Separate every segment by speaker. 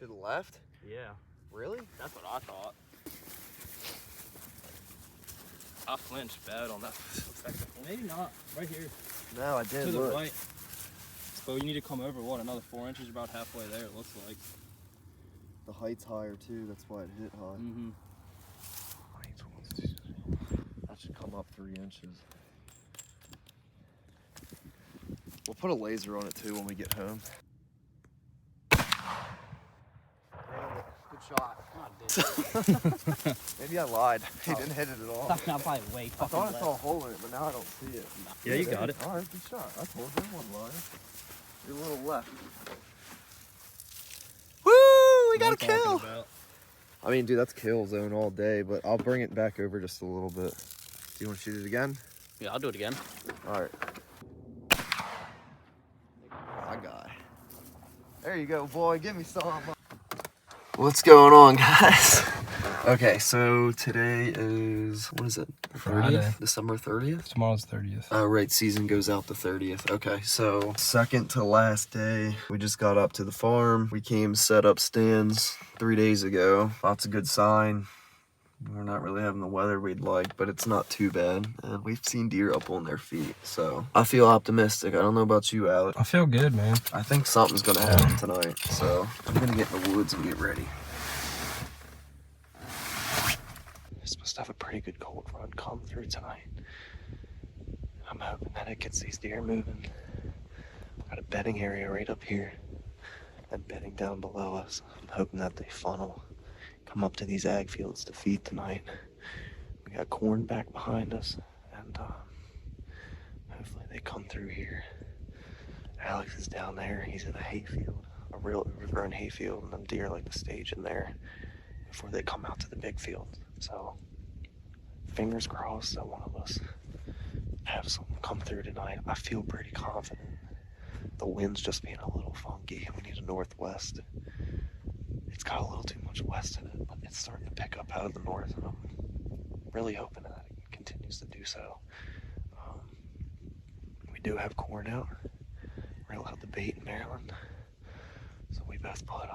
Speaker 1: To the left?
Speaker 2: Yeah.
Speaker 1: Really?
Speaker 2: That's what I thought. I flinched bad on that. Well, maybe not. Right here.
Speaker 1: No, I did.
Speaker 2: To the
Speaker 1: Look.
Speaker 2: right. So you need to come over, what, another 4 inches? About halfway there, it looks like.
Speaker 1: The height's higher too, that's why it hit high.
Speaker 2: Mm-hmm.
Speaker 1: That should come up 3 inches. We'll put a laser on it too when we get home. Good shot. Maybe I lied. He didn't hit it at all.
Speaker 2: That's not probably way
Speaker 1: I thought I saw a hole in it, but now I don't see it.
Speaker 2: Yeah, you got it.
Speaker 1: All right, good shot. I told you one lying. You're a little left. Woo! We got a kill. I mean, dude, that's kill zone all day, but I'll bring it back over just a little bit. Do you want to shoot it again?
Speaker 2: Yeah, I'll do it again.
Speaker 1: All right. My guy. There you go, boy. Give me some. What's going on, guys? Okay, so today is, what is it? 30th?
Speaker 2: Friday.
Speaker 1: December 30th?
Speaker 2: Tomorrow's 30th.
Speaker 1: Oh, right, season goes out the 30th. Okay, so second to last day, we just got up to the farm. We came set up stands 3 days ago. Lots of good sign. We're not really having the weather we'd like, but it's not too bad. And we've seen deer up on their feet, so I feel optimistic. I don't know about you, Alex.
Speaker 2: I feel good, man.
Speaker 1: I think something's gonna happen tonight, so I'm gonna get in the woods and get ready. We're supposed to have a pretty good cold front come through tonight. I'm hoping that it gets these deer moving. Got a bedding area right up here and bedding down below us. I'm hoping that they funnel, come up to these ag fields to feed tonight. We got corn back behind us, and hopefully they come through here. Alex is down there. He's in a hayfield, a real overgrown hayfield, and them deer like to stage in there before they come out to the big field. So fingers crossed that one of us have something come through tonight. I feel pretty confident. The wind's just being a little funky. We need a northwest. It's got a little too much west in it, but it's starting to pick up out of the north, and I'm really hoping that it continues to do so. We do have corn out. We're allowed to bait in Maryland, so we both put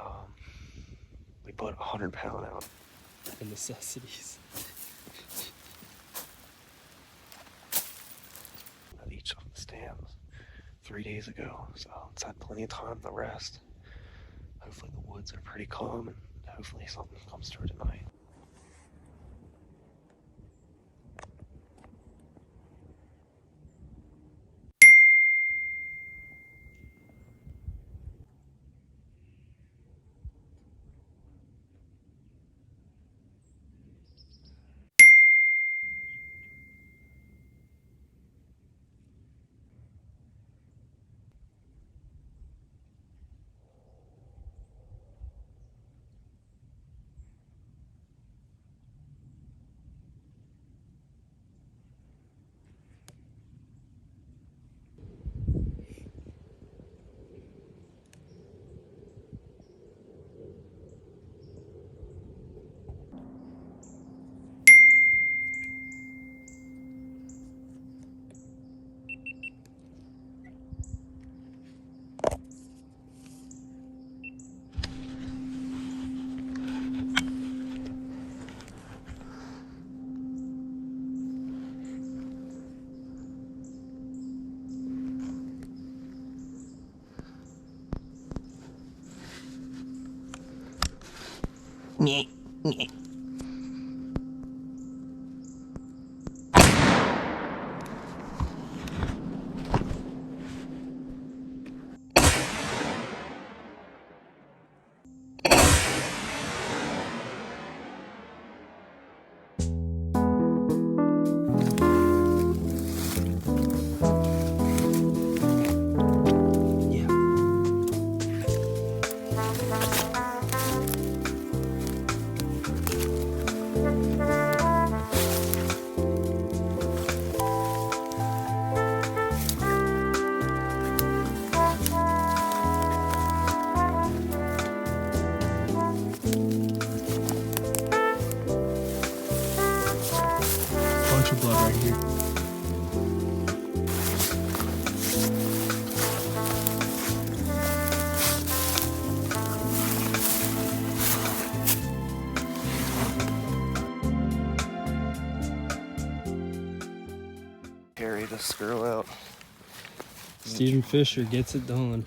Speaker 1: 100-pound out.
Speaker 2: The necessities.
Speaker 1: At each of the stands 3 days ago, so it's had plenty of time to rest. Hopefully the woods are pretty calm, and hopefully something comes through tonight. screw out.
Speaker 2: Steven Fisher gets it done.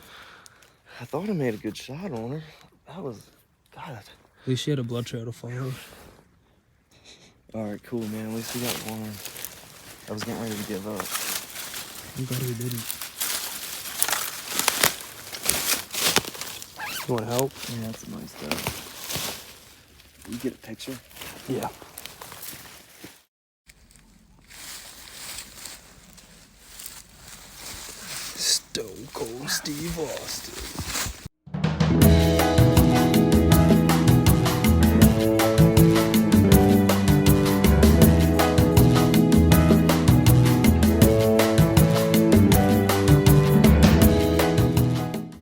Speaker 1: I thought I made a good shot on her. That was, God.
Speaker 2: At least she had a blood trail to follow.
Speaker 1: All right, cool, man. At least we got one. I was getting ready to give up.
Speaker 2: I'm glad we didn't. You want help?
Speaker 1: Yeah, that's a nice dog. You get a picture?
Speaker 2: Yeah. Stone Cold Steve Austin.